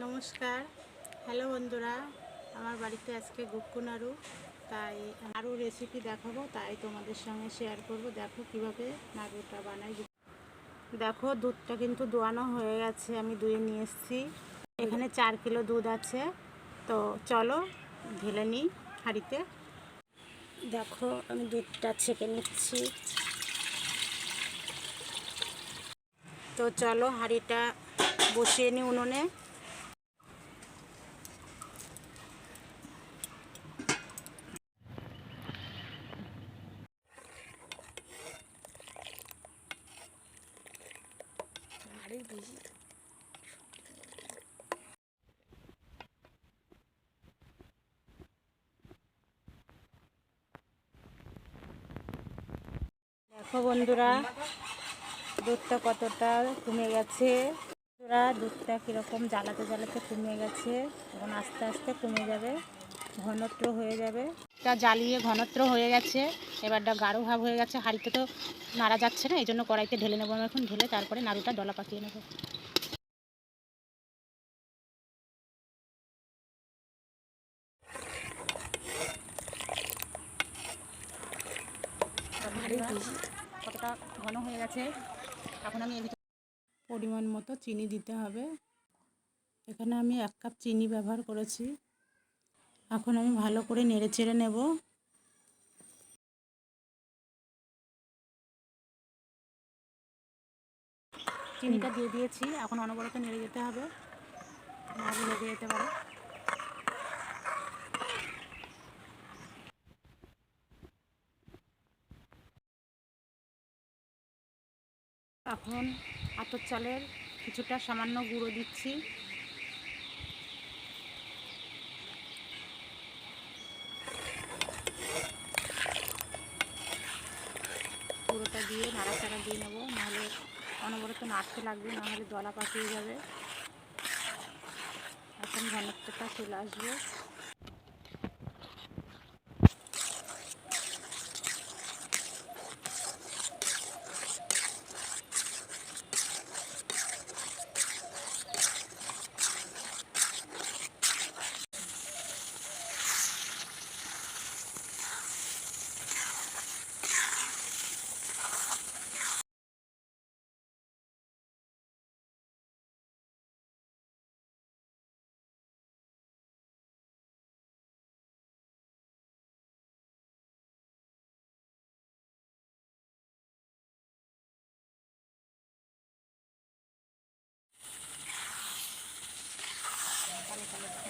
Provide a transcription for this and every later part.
নমস্কার, হ্যালো বন্ধুরা। আমার বাড়িতে আজকে গুক্কু নাড়ু, তাই আরও রেসিপি দেখাবো, তাই তোমাদের সঙ্গে শেয়ার করব। দেখো কিভাবে নাড়ুটা বানাই। দেখো দুধটা কিন্তু দোয়ানো হয়ে গেছে, আমি দুয়ে নিয়ে এসেছি। এখানে 4 কিলো দুধ আছে, তো চলো ঢেলে নিই হাঁড়িতে। দেখো আমি দুধটা ছেঁকে নিচ্ছি। তো চলো হাঁড়িটা বসিয়ে নিই উনুনে। দেখো বন্ধুরা দুধটা কতটা কমে গেছে। বন্ধুরা দুধটা কীরকম জ্বালাতে জ্বালাতে কমে গেছে, এখন আস্তে আস্তে কমে যাবে, ঘনত্ব হয়ে যাবে। এটা জ্বালিয়ে ঘনত্ব হয়ে গেছে, এবারটা গাঢ় ভাব হয়ে গেছে। হাঁড়িতে তো নাড়া যাচ্ছে না, এই জন্য কড়াইতে ঢেলে নেবো। আমি এখন ঢেলে তারপরে নাড়ুটা ডলা পাকিয়ে নেবো। কতটা ঘন হয়ে গেছে, এখন আমি এর পরিমাণ মতো চিনি দিতে হবে। এখানে আমি 1 কাপ চিনি ব্যবহার করেছি। এখন আমি ভালো করে নেড়ে চেড়ে নেব। চিনিটা দিয়ে দিয়েছি, এখন অনবরত নেড়ে যেতে হবে, নাহলে লেগে যেতে পারে। এখন আতপ চালের কিছুটা সামান্য গুঁড়ো দিচ্ছি। গুঁড়োটা দিয়ে নাড়াচাড়া দিয়ে নেবো, নাহলে অনবরত নাড়তে লাগবে, নাহলে দলা পাকিয়ে যাবে। এখন ঘনত্বটা চলে আসবে।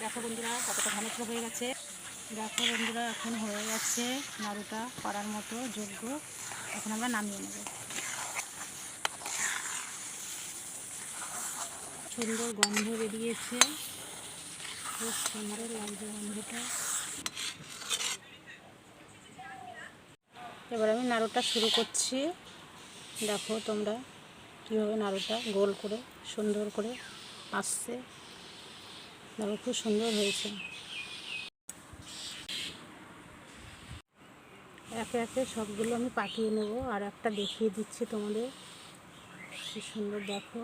দেখো বন্ধুরা কতটা ঘনত্ব হয়ে গেছে। দেখো বন্ধুরা এখন হয়ে গেছে নাড়ুটা করার মতো যোগ্য। এখন আমরা নামিয়ে নেব। সুন্দর গন্ধ বেরিয়েছে, খুব সুন্দর লাগছে গন্ধটা। এবার আমি নাড়ুটা শুরু করছি। দেখো তোমরা কীভাবে নাড়ুটা গোল করে সুন্দর করে আসছে। দেখো খুব সুন্দর হয়েছে। একে একে সবগুলো আমি পাকিয়ে নেব, আর একটা দেখিয়ে দিচ্ছি তোমাদের, কি সুন্দর দেখো।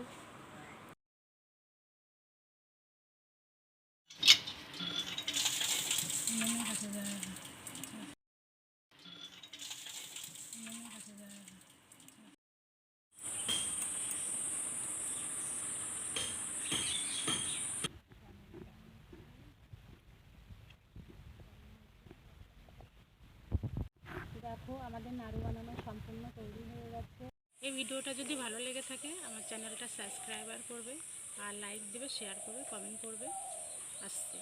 দেখো আমাদের নাড়ু বানানো সম্পূর্ণ তৈরি হয়ে গেছে। এই ভিডিওটা যদি ভালো লেগে থাকে আমার চ্যানেলটা সাবস্ক্রাইবার করবে, আর লাইক দেবে, শেয়ার করবে, কমেন্ট করবে। আসছে।